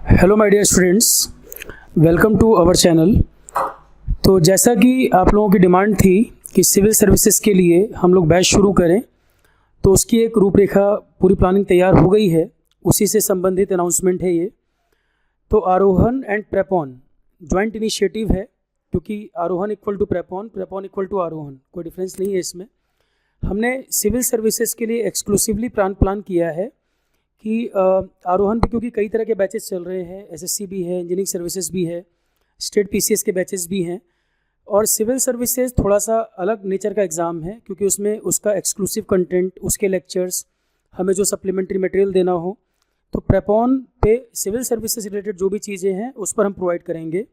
Hello my dear students, welcome to our channel. तो जैसा कि आप लोगों की डिमांड थी कि सिविल सर्विसेज के लिए हम लोग बैच शुरू करें, तो उसकी एक रूपरेखा पूरी प्लानिंग तैयार हो गई है। उसी से संबंधित अनाउंसमेंट है ये। तो आरोहन एंड प्रेपॉन जॉइंट इनिशिएटिव है, क्योंकि आरोहन इक्वल टू प्रेपॉन, प्रेपॉन इक्वल टू आरोहन, कोई डिफरेंस नहीं है इसमें। हमने सिविल सर्विसेज के लिए एक्सक्लूसिवली प्लान किया है कि आरोहन पे क्योंकि कई तरह के बैचेस चल रहे हैं, एसएससी भी है, इंजीनियरिंग सर्विसेज भी है, स्टेट पीसीएस के बैचेस भी हैं, और सिविल सर्विसेज थोड़ा सा अलग नेचर का एग्ज़ाम है, क्योंकि उसमें उसका एक्सक्लूसिव कंटेंट, उसके लेक्चर्स, हमें जो सप्लीमेंट्री मटेरियल देना हो, तो प्रेपॉन पे सिविल सर्विसेज रिलेटेड जो भी चीज़ें हैं उस पर हम प्रोवाइड करेंगे।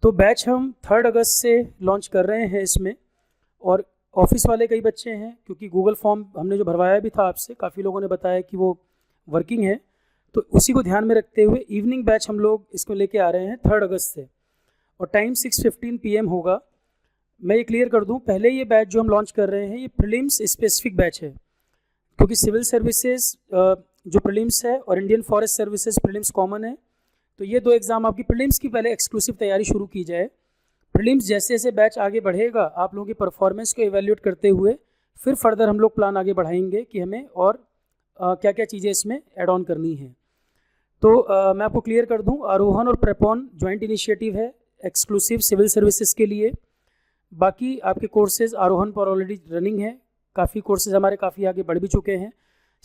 तो बैच हम 3 अगस्त से लॉन्च कर रहे हैं इसमें। और ऑफिस वाले कई बच्चे हैं, क्योंकि गूगल फॉर्म हमने जो भरवाया भी था आपसे, काफ़ी लोगों ने बताया कि वो वर्किंग है, तो उसी को ध्यान में रखते हुए इवनिंग बैच हम लोग इसको लेके आ रहे हैं 3 अगस्त से, और टाइम 6:15 PM होगा। मैं ये क्लियर कर दूं, पहले ये बैच जो हम लॉन्च कर रहे हैं ये प्रीलिम्स स्पेसिफिक बैच है, क्योंकि सिविल सर्विसेज जो प्रीलिम्स है और Indian forest services prelims common है। तो ये 2 एग्ज़ाम आपकी प्रीलिम्स की पहले एक्सक्लूसिव तैयारी शुरू की जाए। प्रीलिम्स जैसे जैसे बैच आगे बढ़ेगा, आप लोगों की परफॉर्मेंस को एवेल्यूएट करते हुए फिर फर्दर हम लोग प्लान आगे बढ़ाएंगे कि हमें और क्या क्या चीज़ें इसमें ऐड ऑन करनी है। तो मैं आपको क्लियर कर दूं, आरोहन और प्रेपॉन जॉइंट इनिशिएटिव है एक्सक्लूसिव सिविल सर्विसेज के लिए। बाकी आपके कोर्सेज आरोहन पर ऑलरेडी रनिंग है, काफ़ी कोर्सेज हमारे काफ़ी आगे बढ़ भी चुके हैं।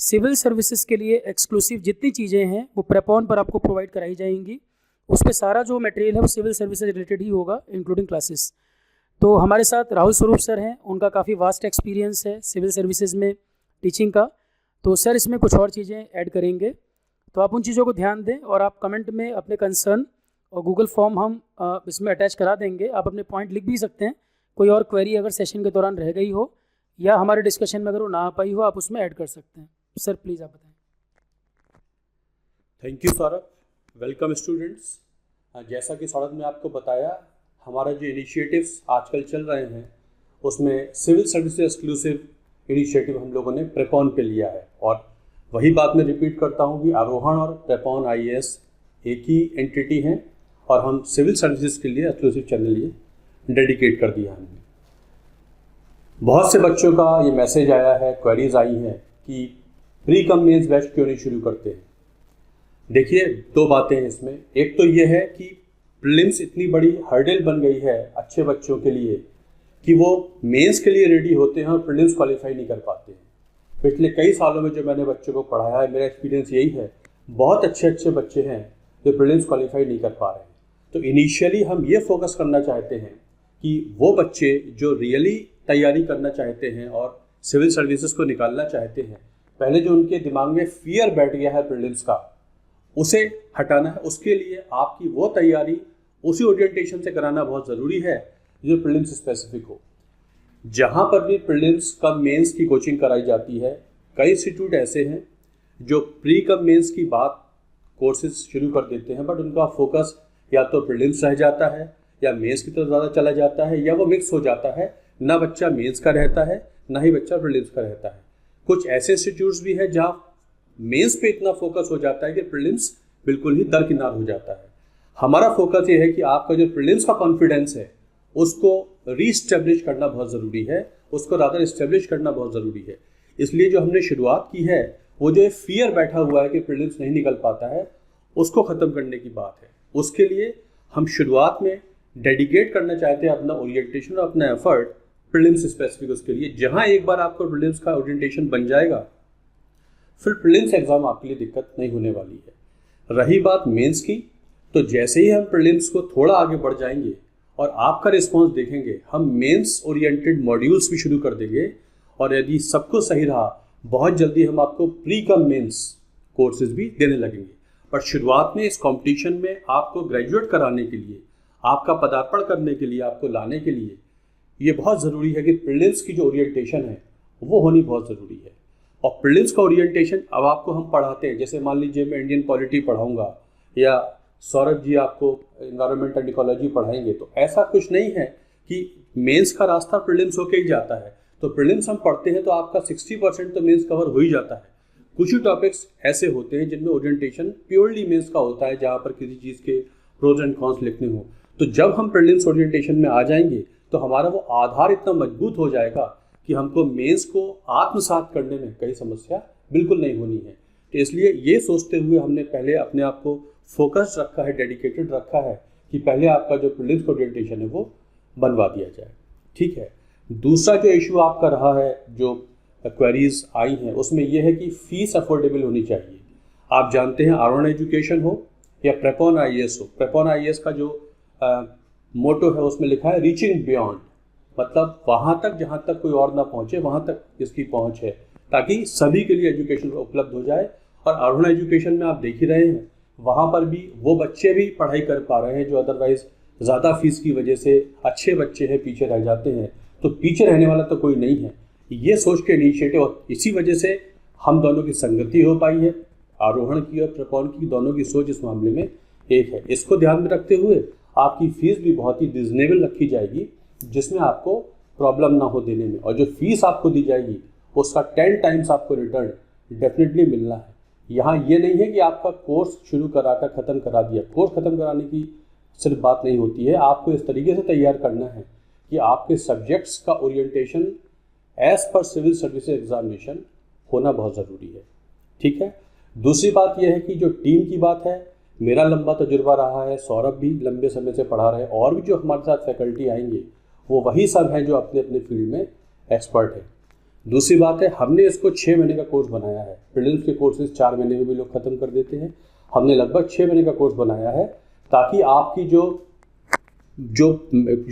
सिविल सर्विसेज के लिए एक्सक्लूसिव जितनी चीज़ें हैं वो प्रेपॉन पर आपको प्रोवाइड कराई जाएंगी। उस पर सारा जो मटेरियल है वो सिविल सर्विसेज रिलेटेड ही होगा, इंक्लूडिंग क्लासेस। तो हमारे साथ राहुल स्वरूप सर हैं, उनका काफ़ी वास्ट एक्सपीरियंस है सिविल सर्विसेज में टीचिंग का। तो सर इसमें कुछ और चीज़ें ऐड करेंगे, तो आप उन चीज़ों को ध्यान दें, और आप कमेंट में अपने कंसर्न और गूगल फॉर्म हम इसमें अटैच करा देंगे। आप अपने पॉइंट लिख भी सकते हैं। कोई और क्वेरी अगर सेशन के दौरान रह गई हो या हमारे डिस्कशन में अगर वो ना आ पाई हो, आप उसमें ऐड कर सकते हैं। सर प्लीज़ आप बताएं। Thank you Saurabh. Welcome students. जैसा कि सौरभ ने आपको बताया, हमारा जो इनिशिएटिव्स आजकल चल रहे हैं उसमें सिविल सर्विसेज एक्सक्लूसिव इनिशिएटिव हम लोगों ने प्रेपॉन पे लिया है। और वही बात मैं रिपीट करता हूँ कि आरोहन और प्रेपॉन IAS एक ही एंटिटी हैं, और हम सिविल सर्विसेज के लिए एक्सक्लूसिव चैनल ये डेडिकेट कर दिया हमने। बहुत से बच्चों का ये मैसेज आया है, क्वेरीज आई हैं कि प्री कम मेंस बैच क्यों नहीं शुरू करते हैं। देखिए, 2 बातें हैं इसमें। एक तो ये है कि प्रीलिम्स इतनी बड़ी हर्डल बन गई है अच्छे बच्चों के लिए कि वो मेंस के लिए रेडी होते हैं और प्रीलिम्स क्वालिफाई नहीं कर पाते हैं। पिछले कई सालों में जो मैंने बच्चों को पढ़ाया है, मेरा एक्सपीरियंस यही है, बहुत अच्छे बच्चे हैं जो प्रीलिम्स क्वालिफाई नहीं कर पा रहे हैं। तो इनिशियली हम ये फोकस करना चाहते हैं कि वो बच्चे जो रियली तैयारी करना चाहते हैं और सिविल सर्विसेज को निकालना चाहते हैं, पहले जो उनके दिमाग में फियर बैठ गया है प्रीलिम्स का, उसे हटाना है। उसके लिए आपकी वो तैयारी उसी ओरिएंटेशन से कराना बहुत ज़रूरी है जो प्रीलिम्स स्पेसिफिक हो। जहाँ पर भी प्रीलिम्स कम मेंस की कोचिंग कराई जाती है, कई इंस्टीट्यूट ऐसे हैं जो प्री कम मेंस की बात कोर्सेज शुरू कर देते हैं, बट उनका फोकस या तो प्रीलिम्स रह जाता है या मेंस की तरफ ज़्यादा चला जाता है, या वो मिक्स हो जाता है। ना बच्चा मेंस का रहता है, ना ही बच्चा प्रीलिम्स का रहता है। कुछ ऐसे इंस्टीट्यूट्स भी हैं जहाँ मेंस पे इतना फोकस हो जाता है कि प्रीलिम्स बिल्कुल ही दरकिनार हो जाता है। हमारा फोकस ये है कि आपका जो प्रीलिम्स का कॉन्फिडेंस है उसको रीस्टेब्लिश करना बहुत ज़रूरी है, उसको रादर इस्टेब्लिश करना बहुत ज़रूरी है। इसलिए जो हमने शुरुआत की है, वो जो फियर बैठा हुआ है कि प्रीलिम्स नहीं निकल पाता है, उसको ख़त्म करने की बात है। उसके लिए हम शुरुआत में डेडिकेट करना चाहते हैं अपना ओरिएंटेशन और अपना एफर्ट प्रीलिम्स स्पेसिफिक उसके लिए। जहाँ एक बार आपको प्रीलिम्स का ओरिएंटेशन बन जाएगा, फिर प्रीलिम्स एग्ज़ाम आपके लिए दिक्कत नहीं होने वाली है। रही बात मेंस की, तो जैसे ही हम प्रीलिम्स को थोड़ा आगे बढ़ जाएंगे और आपका रिस्पांस देखेंगे, हम मेंस ओरिएंटेड मॉड्यूल्स भी शुरू कर देंगे, और यदि सब कुछ सही रहा, बहुत जल्दी हम आपको प्री कम मेंस कोर्सेज भी देने लगेंगे। पर शुरुआत में इस कंपटीशन में आपको ग्रेजुएट कराने के लिए, आपका पदार्पण करने के लिए, आपको लाने के लिए ये बहुत ज़रूरी है कि प्रीलिम्स की जो ओरिएंटेशन है वो होनी बहुत ज़रूरी है। और प्रीलिम्स का ओरिएंटेशन अब आपको हम पढ़ाते हैं, जैसे मान लीजिए मैं इंडियन पॉलिटी पढ़ाऊँगा या सौरभ जी आपको एनवायरमेंट एंड इकोलॉजी पढ़ाएंगे, तो ऐसा कुछ नहीं है कि मेंस का रास्ता प्रीलिम्स होके ही जाता है। तो प्रीलिम्स हम पढ़ते हैं तो आपका 60% तो मेंस कवर हो ही जाता है। कुछ ही टॉपिक्स ऐसे होते हैं जिनमें ओरिएंटेशन प्योरली मेंस का होता है, जहाँ पर किसी चीज़ के प्रोज एंड कॉन्स लिखने हो। तो जब हम प्रीलिम्स ओरिएंटेशन में आ जाएंगे तो हमारा वो आधार इतना मजबूत हो जाएगा कि हमको मेंस को आत्मसात करने में कई समस्या बिल्कुल नहीं होनी है। तो इसलिए ये सोचते हुए हमने पहले अपने आप को फोकस रखा है, डेडिकेटेड रखा है कि पहले आपका जो प्रीलिम्स ओरिएंटेशन है वो बनवा दिया जाए। ठीक है। दूसरा जो इशू आपका रहा है, जो क्वेरीज आई हैं, उसमें यह है कि फ़ीस अफोर्डेबल होनी चाहिए। आप जानते हैं आर एजुकेशन हो या प्रेपॉन IAS हो, प्रेपॉन IAS का जो मोटो है उसमें लिखा है रीचिंग बियॉन्ड, मतलब वहाँ तक जहाँ तक कोई और ना पहुँचे वहाँ तक इसकी पहुँच है, ताकि सभी के लिए एजुकेशन उपलब्ध हो जाए। और आरोहण एजुकेशन में आप देख ही रहे हैं, वहाँ पर भी वो बच्चे भी पढ़ाई कर पा रहे हैं जो अदरवाइज़ ज़्यादा फीस की वजह से अच्छे बच्चे हैं पीछे रह जाते हैं। तो पीछे रहने वाला तो कोई नहीं है, ये सोच के इनिशिएटिव, और इसी वजह से हम दोनों की संगति हो पाई है। आरोहण की और प्रेपॉन की दोनों की सोच इस मामले में एक है। इसको ध्यान में रखते हुए आपकी फ़ीस भी बहुत ही रिजनेबल रखी जाएगी, जिसमें आपको प्रॉब्लम ना हो देने में। और जो फीस आपको दी जाएगी उसका 10 टाइम्स आपको रिटर्न डेफिनेटली मिलना है। यहाँ ये नहीं है कि आपका कोर्स शुरू कराकर ख़त्म करा दिया। कोर्स ख़त्म कराने की सिर्फ बात नहीं होती है, आपको इस तरीके से तैयार करना है कि आपके सब्जेक्ट्स का orientation as per civil service examination होना बहुत ज़रूरी है। ठीक है। दूसरी बात यह है कि जो टीम की बात है, मेरा लंबा तजुर्बा रहा है, सौरभ भी लंबे समय से पढ़ा रहे, और भी जो हमारे साथ फैकल्टी आएंगे वो वही सब हैं जो अपने अपने फील्ड में एक्सपर्ट है। दूसरी बात है, हमने इसको 6 महीने का कोर्स बनाया है। प्रीलिम्स के कोर्सेज 4 महीने में भी लोग ख़त्म कर देते हैं, हमने लगभग 6 महीने का कोर्स बनाया है, ताकि आपकी जो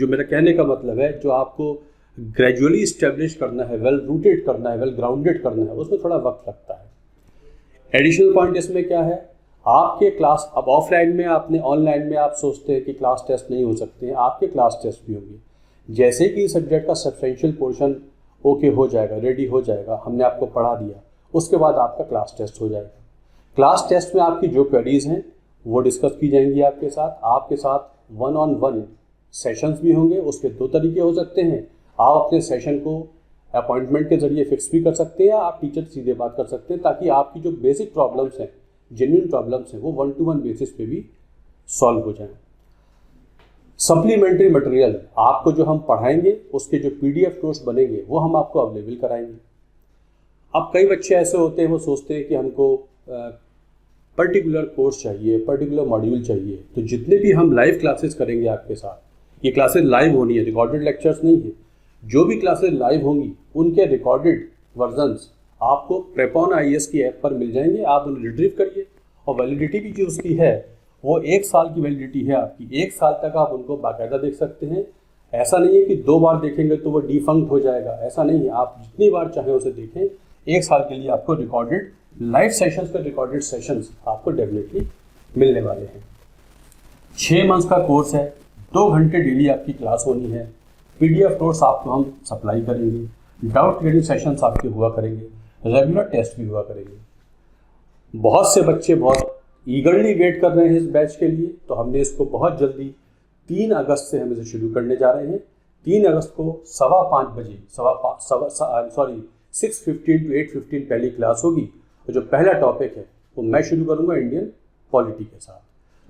मेरा कहने का मतलब है, जो आपको ग्रेजुअली इस्टेब्लिश करना है, वेल रूटेड करना है, वेल ग्राउंडेड करना है, उसमें थोड़ा वक्त लगता है। एडिशनल पॉइंट इसमें क्या है, आपके क्लास, अब ऑफलाइन में आपने, ऑनलाइन में आप सोचते हैं कि क्लास टेस्ट नहीं हो सकते हैं, आपके क्लास टेस्ट भी होंगे। जैसे कि सब्जेक्ट का सब्सटेंशियल पोर्शन ओके हो जाएगा, रेडी हो जाएगा, हमने आपको पढ़ा दिया, उसके बाद आपका क्लास टेस्ट हो जाएगा। क्लास टेस्ट में आपकी जो क्वेरीज हैं वो डिस्कस की जाएंगी आपके साथ 1-on-1 सेशंस भी होंगे। उसके 2 तरीके हो सकते हैं, आप अपने सेशन को अपॉइंटमेंट के जरिए फिक्स भी कर सकते हैं, या आप टीचर से सीधे बात कर सकते हैं, ताकि आपकी जो बेसिक प्रॉब्लम्स हैं, जेन्युइन प्रॉब्लम्स हैं, वो 1-to-1 बेसिस पे भी सॉल्व हो जाएं। सप्लीमेंट्री मटेरियल आपको जो हम पढ़ाएंगे उसके जो PDF नोट्स बनेंगे वो हम आपको अवेलेबल कराएंगे। अब कई बच्चे ऐसे होते हैं, वो सोचते हैं कि हमको पर्टिकुलर कोर्स चाहिए, पर्टिकुलर मॉड्यूल चाहिए। तो जितने भी हम लाइव क्लासेस करेंगे आपके साथ, ये क्लासेस लाइव होनी है, रिकॉर्डेड लेक्चर्स नहीं है। जो भी क्लासेस लाइव होंगी उनके रिकॉर्डेड वर्जन्स आपको प्रेपॉन IAS की ऐप पर मिल जाएंगे, आप उन्हें रिट्रीव करिए। और वैलिडिटी भी जो उसकी है वो 1 साल की वैलिडिटी है आपकी, 1 साल तक आप उनको बाकायदा देख सकते हैं। ऐसा नहीं है कि 2 बार देखेंगे तो वो डिफंक्ट हो जाएगा, ऐसा नहीं है, आप जितनी बार चाहें उसे देखें। 1 साल के लिए आपको रिकॉर्डेड लाइव सेशंस पे रिकॉर्डेड सेशंस आपको डेफिनेटली मिलने वाले हैं। 6 मंथ्स का कोर्स है, 2 घंटे डेली आपकी क्लास होनी है। PDF नोट्स आपको हम सप्लाई करेंगे, डाउट क्लियरिंग सेशंस आपके हुआ करेंगे, रेगुलर टेस्ट भी हुआ करेंगे। बहुत से बच्चे बहुत ईगरली वेट कर रहे हैं इस बैच के लिए, तो हमने इसको बहुत जल्दी 3 अगस्त से हम इसे शुरू करने जा रहे हैं। 3 अगस्त को 5:15 बजे 6:15 to 8:15 पहली क्लास होगी। और जो पहला टॉपिक है वो मैं शुरू करूंगा इंडियन पॉलिटी के साथ।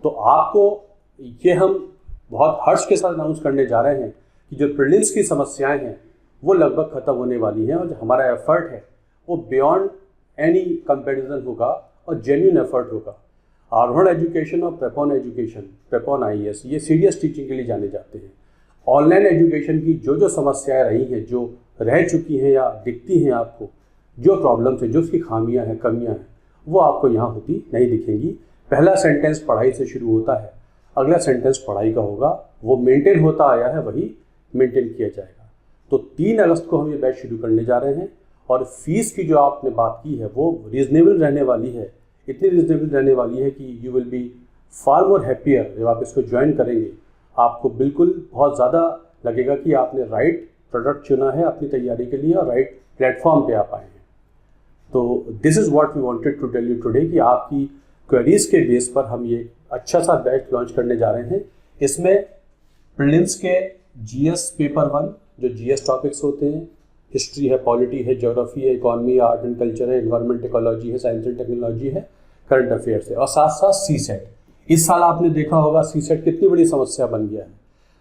तो आपको ये हम बहुत हर्ष के साथ अनाउंस करने जा रहे हैं कि जो प्रीलिम्स की समस्याएं हैं वो लगभग ख़त्म होने वाली हैं, और जो हमारा एफर्ट है वो बियॉन्ड एनी कंपैरिजन होगा और जेन्युइन एफर्ट होगा। आरोहण एजुकेशन और प्रेपॉन एजुकेशन, प्रेपॉन IAS, ये सीरियस टीचिंग के लिए जाने जाते हैं। ऑनलाइन एजुकेशन की जो समस्याएं रही हैं, जो रह चुकी हैं या दिखती हैं आपको, जो प्रॉब्लम्स हैं, जो उसकी खामियां हैं, कमियां हैं, वो आपको यहाँ होती नहीं दिखेंगी। पहला सेंटेंस पढ़ाई से शुरू होता है, अगला सेंटेंस पढ़ाई का होगा, वो मेंटेन होता आया है, वही मेंटेन किया जाएगा। तो 3 अगस्त को हम ये बैच शुरू करने जा रहे हैं। और फीस की जो आपने बात की है वो रीजनेबल रहने वाली है, इतनी रीजनेबल रहने वाली है कि you will be far more happier. जब आप इसको ज्वाइन करेंगे आपको बिल्कुल बहुत ज़्यादा लगेगा कि आपने राइट प्रोडक्ट चुना है अपनी तैयारी के लिए और राइट प्लेटफॉर्म पे आप आए हैं। तो this is what we wanted to tell you today, कि आपकी क्वेरीज के बेस पर हम ये अच्छा सा बैच लॉन्च करने जा रहे हैं। इसमें प्रीलिम्स के GS पेपर 1 जो GS टॉपिक्स होते हैं, हिस्ट्री है, पॉलिटी है, ज्योग्राफी है, इकॉनमी है, आर्ट एंड कल्चर है, एनवायरमेंट इकोलॉजी है, साइंस एंड टेक्नोलॉजी है, करंट अफेयर्स है, और साथ साथ सीसेट। इस साल आपने देखा होगा सीसेट कितनी बड़ी समस्या बन गया है।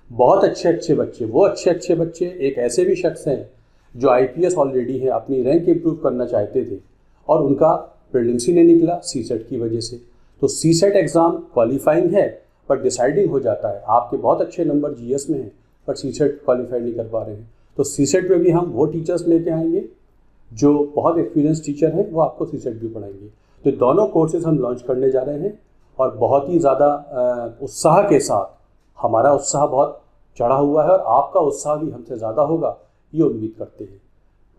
बहुत अच्छे अच्छे बच्चे, वो अच्छे बच्चे एक ऐसे भी शख्स हैं जो IPS ऑलरेडी है, अपनी रैंक इंप्रूव करना चाहते थे और उनका प्रीलिम्स ही नहीं निकला सीसेट की वजह से। तो सीसेट एग्ज़ाम क्वालिफाइंग है पर डिसाइडिंग हो जाता है। आपके बहुत अच्छे नंबर GS में हैं पर सीसेट क्वालिफाई नहीं कर पा रहे हैं, तो सीसेट में भी हम वो टीचर्स लेके आएंगे जो बहुत एक्सपीरियंस टीचर हैं, वो आपको सीसेट भी पढ़ाएंगे। तो दोनों कोर्सेज हम लॉन्च करने जा रहे हैं और बहुत ही ज़्यादा उत्साह के साथ, हमारा उत्साह बहुत चढ़ा हुआ है और आपका उत्साह भी हमसे ज़्यादा होगा, ये उम्मीद करते हैं।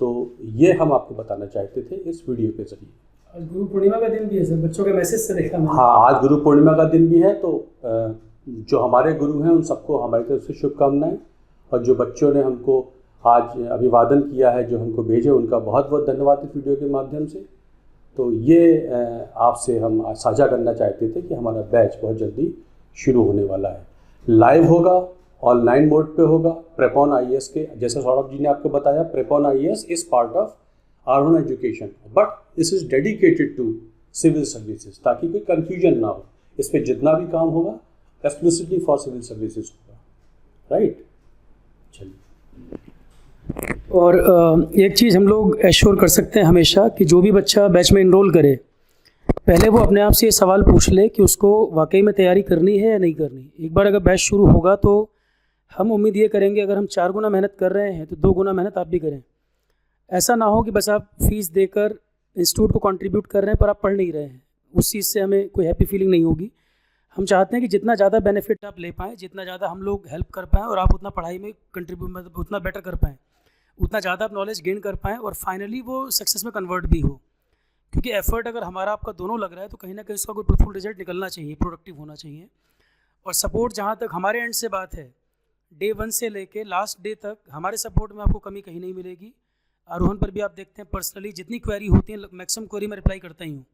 तो ये हम आपको बताना चाहते थे इस वीडियो के ज़रिए। आज गुरु पूर्णिमा का दिन भी है सर, बच्चों के मैसेज से देखा मैंने। हाँ, आज गुरु पूर्णिमा का दिन भी है, तो जो हमारे गुरु हैं उन सबको हमारी तरफ से शुभकामनाएं, और जो बच्चों ने हमको आज अभिवादन किया है, जो हमको भेजे, उनका बहुत बहुत धन्यवाद इस वीडियो के माध्यम से। तो ये आपसे हम आज साझा करना चाहते थे कि हमारा बैच बहुत जल्दी शुरू होने वाला है, लाइव होगा, ऑनलाइन मोड पे होगा, प्रेपॉन IAS के, जैसे सौरभ जी ने आपको बताया, Prepon IAS is part of Aarohan education but this is dedicated to civil services, ताकि कोई कंफ्यूजन ना हो। इस पर जितना भी काम होगा एक्सक्लूसिवली फॉर सिविल सर्विसेज होगा, राइट। चलिए, और एक चीज़ हम लोग एश्योर कर सकते हैं हमेशा कि जो भी बच्चा बैच में इनरोल करे, पहले वो अपने आप से ये सवाल पूछ ले कि उसको वाकई में तैयारी करनी है या नहीं करनी। एक बार अगर बैच शुरू होगा तो हम उम्मीद ये करेंगे, अगर हम 4 गुना मेहनत कर रहे हैं तो 2 गुना मेहनत आप भी करें। ऐसा ना हो कि बस आप फीस देकर इंस्टीट्यूट को कंट्रीब्यूट कर रहे हैं पर आप पढ़ नहीं रहे हैं, उस चीज़ से हमें कोई हैप्पी फीलिंग नहीं होगी। हम चाहते हैं कि जितना ज़्यादा बेनिफिट आप ले पाएँ, जितना ज़्यादा हम लोग हेल्प कर पाएँ और आप उतना पढ़ाई में कंट्रीब्यूट, मतलब उतना बेटर कर पाएँ, उतना ज़्यादा आप नॉलेज गेन कर पाएँ और फाइनली वो सक्सेस में कन्वर्ट भी हो। क्योंकि एफर्ट अगर हमारा आपका दोनों लग रहा है तो कहीं ना कहीं उसका कोई ट्रूथफुल रिजल्ट निकलना चाहिए, प्रोडक्टिव होना चाहिए। और सपोर्ट जहाँ तक हमारे एंड से बात है, डे 1 से लेके लास्ट डे तक हमारे सपोर्ट में आपको कमी कहीं नहीं मिलेगी। आरोहण पर भी आप देखते हैं पर्सनली जितनी क्वेरी होती है, मैक्सिमम क्वेरी मैं रिप्लाई करता ही हूँ।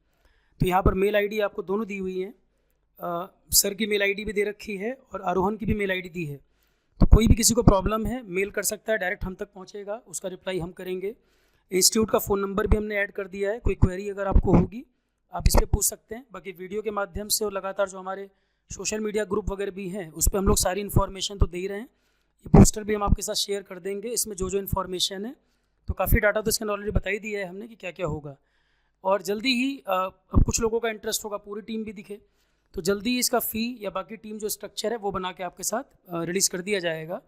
तो यहाँ पर मेल ID आपको दोनों दी हुई हैं, सर की मेल ID भी दे रखी है और आरोहण की भी मेल ID दी है। तो कोई भी किसी को प्रॉब्लम है मेल कर सकता है, डायरेक्ट हम तक पहुँचेगा, उसका रिप्लाई हम करेंगे। इंस्टीट्यूट का फ़ोन नंबर भी हमने ऐड कर दिया है, कोई क्वेरी अगर आपको होगी आप इस पर पूछ सकते हैं। बाकी वीडियो के माध्यम से और लगातार जो हमारे सोशल मीडिया ग्रुप वगैरह भी हैं उस पर हम लोग सारी इन्फॉर्मेशन तो दे ही रहे हैं। ये पोस्टर भी हम आपके साथ शेयर कर देंगे, इसमें जो जो इन्फॉर्मेशन है। तो काफ़ी डाटा तो इसके ऑलरेडी बता ही दिया है हमने कि क्या क्या होगा। और जल्दी ही अब कुछ लोगों का इंटरेस्ट होगा, पूरी टीम भी दिखे तो जल्दी ही इसका फ़ी या बाकी टीम जो स्ट्रक्चर है वो बना के आपके साथ रिलीज़ कर दिया जाएगा।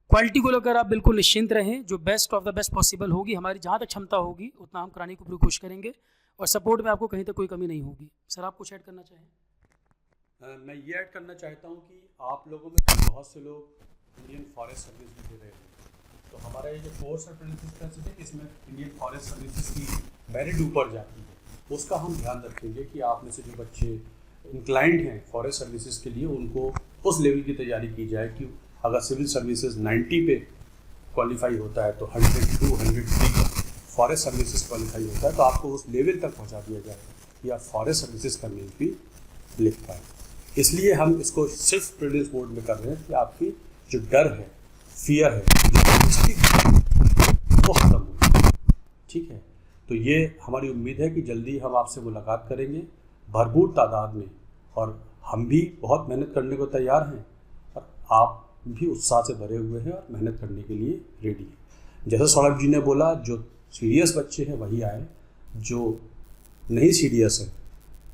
क्वालिटी को लेकर आप बिल्कुल निश्चिंत रहें, जो best of the best possible होगी, हमारी जहाँ तक क्षमता होगी उतना हम कराने की पूरी कोशिश करेंगे और सपोर्ट में आपको कहीं तक कोई कमी नहीं होगी। सर आप कुछ ऐड करना चाहें? मैं ये ऐड करना चाहता हूँ कि आप लोगों में से बहुत से लोग इंडियन फॉरेस्ट सर्विस भी दे रहे हैं, तो हमारा ये जो कोर्स है इसमें इंडियन फॉरेस्ट सर्विसेज की मेरिट ऊपर जाती है, उसका हम ध्यान रखेंगे कि आप में से जो बच्चे इंक्लाइंड हैं फॉरेस्ट सर्विसेज के लिए, उनको उस लेवल की तैयारी की जाए कि अगर सिविल सर्विसेज 90 पे क्वालिफाई होता है तो 102, 103 फॉरेस्ट सर्विसेज क्वालिफाई होता है, तो आपको उस लेवल तक पहुंचा दिया जाएगा कि आप फॉरेस्ट सर्विसेज का मेल भी लिख पाएँ। इसलिए हम इसको सिर्फ प्रीलिम्स मोड में कर रहे हैं कि आपकी जो डर है, फियर है, वो खत्म हो। ठीक है, तो ये हमारी उम्मीद है कि जल्दी हम आपसे मुलाकात करेंगे भरपूर तादाद में, और हम भी बहुत मेहनत करने को तैयार हैं और आप भी उत्साह से भरे हुए हैं और मेहनत करने के लिए रेडी हैं। जैसे सौरभ जी ने बोला, जो सीरियस बच्चे हैं वही आए, जो नहीं सीरियस है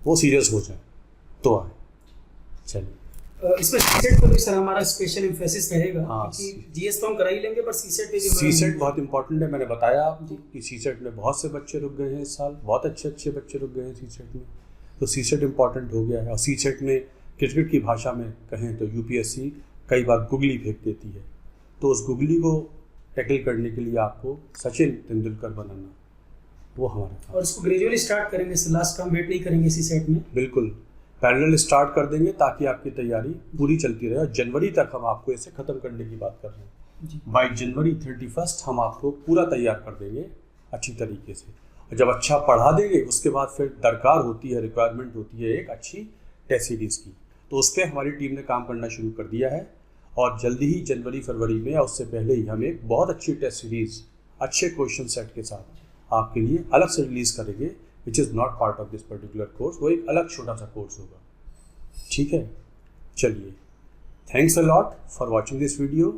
वो सीरियस हो जाए तो आए। चलिए, इसमें सीसेट पर भी सर हमारा स्पेशल एम्फेसिस रहेगा। हाँ, क्योंकि GS तो हम करा ही लेंगे पर सीसेट पे भी सीसेट बहुत इंपॉर्टेंट है। मैंने बताया आपको कि सीसेट में बहुत से बच्चे रुक गए हैं इस साल, बहुत अच्छे बच्चे रुक गए हैं सीसेट में, तो सीसेट इंपॉर्टेंट हो गया है। और सीसेट में क्रिकेट की भाषा में कहें तो UPSC कई बार गुगली फेंक देती है, तो उस गुगली को टैकल करने के लिए आपको सचिन तेंदुलकर बनाना, वो हमारा काम। और इसको ग्रेजुअली स्टार्ट करेंगे सर, लास्ट का हम वेट नहीं करेंगे सीसेट में, बिल्कुल पैरेलल स्टार्ट कर देंगे ताकि आपकी तैयारी पूरी चलती रहे। और जनवरी तक हम आपको इसे ख़त्म करने की बात कर रहे हैं। बाई जनवरी 31 हम आपको पूरा तैयार कर देंगे अच्छी तरीके से। और जब अच्छा पढ़ा देंगे उसके बाद फिर दरकार होती है, रिक्वायरमेंट होती है एक अच्छी टेस्ट सीरीज़ की, तो उस पर हमारी टीम ने काम करना शुरू कर दिया है। और जल्दी ही जनवरी फरवरी में या उससे पहले ही हम एक बहुत अच्छी टेस्ट सीरीज़ अच्छे क्वेश्चन सेट के साथ आपके लिए अलग से रिलीज़ करेंगे, which is not part of this particular course. वो एक अलग छोटा सा कोर्स होगा, ठीक है। चलिए, thanks a lot for watching this video.